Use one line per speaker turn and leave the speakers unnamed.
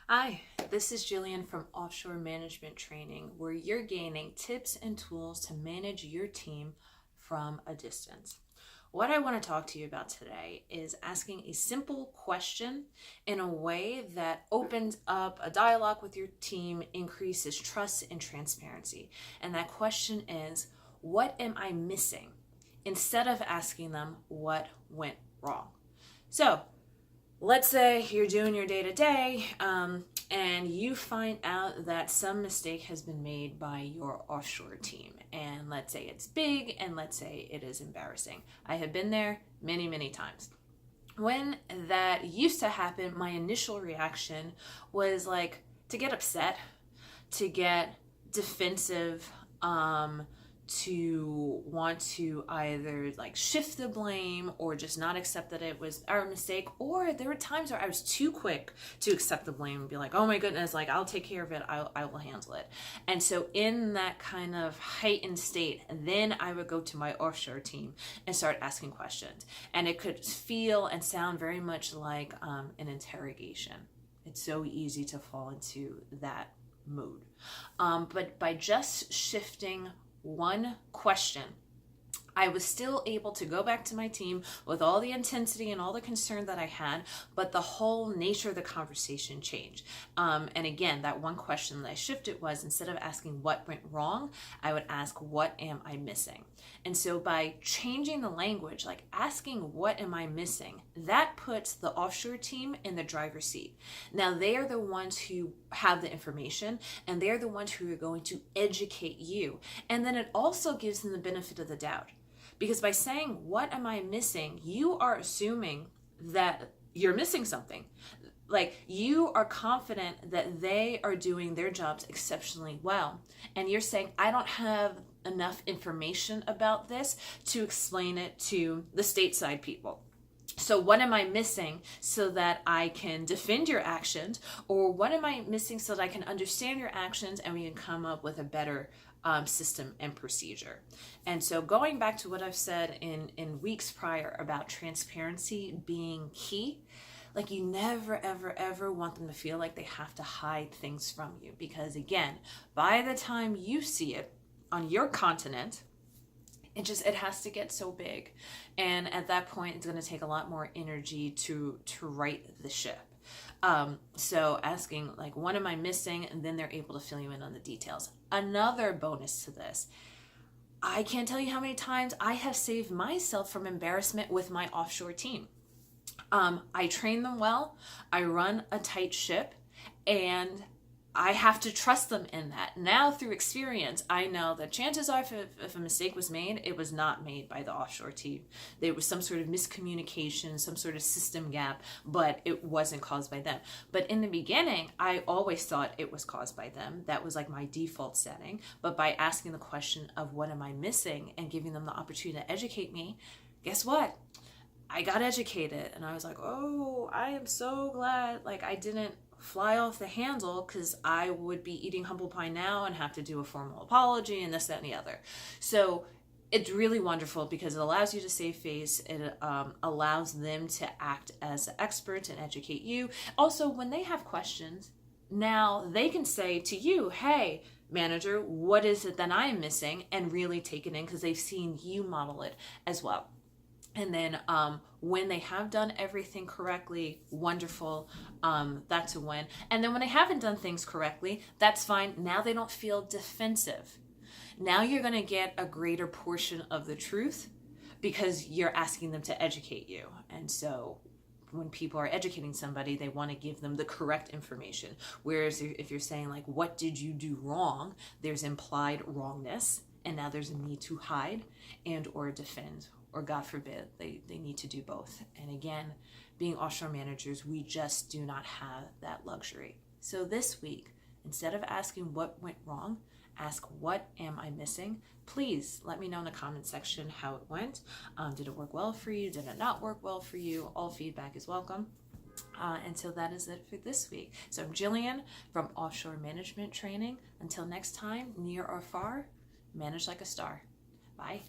Hi, this is Jillian from Offshore Management Training, where you're gaining tips and tools to manage your team from a distance. What I want to talk to you about today is asking a simple question in a way that opens up a dialogue with your team, increases trust and transparency. And that question is, what am I missing? Instead of asking them what went wrong. So, let's say you're doing your day to day and you find out that some mistake has been made by your offshore team. And let's say it's big and let's say it is embarrassing. I have been there many, many times. When that used to happen, my initial reaction was like to get upset, to get defensive, to want to either like shift the blame or just not accept that it was our mistake. Or there were times where I was too quick to accept the blame and be like, oh my goodness, like I'll take care of it, I will handle it. And so in that kind of heightened state, then I would go to my offshore team and start asking questions. And it could feel and sound very much like an interrogation. It's so easy to fall into that mood. But by just shifting one question, I was still able to go back to my team with all the intensity and all the concern that I had, but the whole nature of the conversation changed. And again, that one question that I shifted was, instead of asking what went wrong, I would ask, what am I missing? And so by changing the language, like asking what am I missing, that puts the offshore team in the driver's seat. Now they are the ones who have the information and they're the ones who are going to educate you. And then it also gives them the benefit of the doubt. Because by saying, what am I missing? You are assuming that you're missing something. Like you are confident that they are doing their jobs exceptionally well. And you're saying, I don't have enough information about this to explain it to the stateside people. So what am I missing so that I can defend your actions? Or what am I missing so that I can understand your actions and we can come up with a better system and procedure? And so going back to what I've said in weeks prior about transparency being key, like you never, ever, ever want them to feel like they have to hide things from you. Because again, by the time you see it on your continent, it has to get so big. And at that point, it's going to take a lot more energy to right the ship. So asking like, what am I missing? And then they're able to fill you in on the details. Another bonus to this, I can't tell you how many times I have saved myself from embarrassment with my offshore team. I train them well, I run a tight ship, and I have to trust them in that. Now through experience, I know that chances are if a mistake was made, it was not made by the offshore team. There was some sort of miscommunication, some sort of system gap, but it wasn't caused by them. But in the beginning, I always thought it was caused by them. That was like my default setting. But by asking the question of what am I missing and giving them the opportunity to educate me, guess what? I got educated and I was like, oh, I am so glad like I didn't fly off the handle, because I would be eating humble pie now and have to do a formal apology and this, that, and the other. So it's really wonderful because it allows you to save face. It allows them to act as experts and educate you. Also, when they have questions, now they can say to you, hey, manager, what is it that I am missing? And really take it in because they've seen you model it as well. And then when they have done everything correctly, wonderful, that's a win. And then when they haven't done things correctly, that's fine. Now they don't feel defensive. Now you're going to get a greater portion of the truth because you're asking them to educate you. And so when people are educating somebody, they want to give them the correct information. Whereas if you're saying like, what did you do wrong? There's implied wrongness. And now there's a need to hide and or defend. Or God forbid, they need to do both. And again, being offshore managers, we just do not have that luxury. So this week, instead of asking what went wrong, ask what am I missing? Please let me know in the comment section how it went. Did it work well for you? Did it not work well for you? All feedback is welcome. And so that is it for this week. So I'm Jillian from Offshore Management Training. Until next time, near or far, manage like a star. Bye.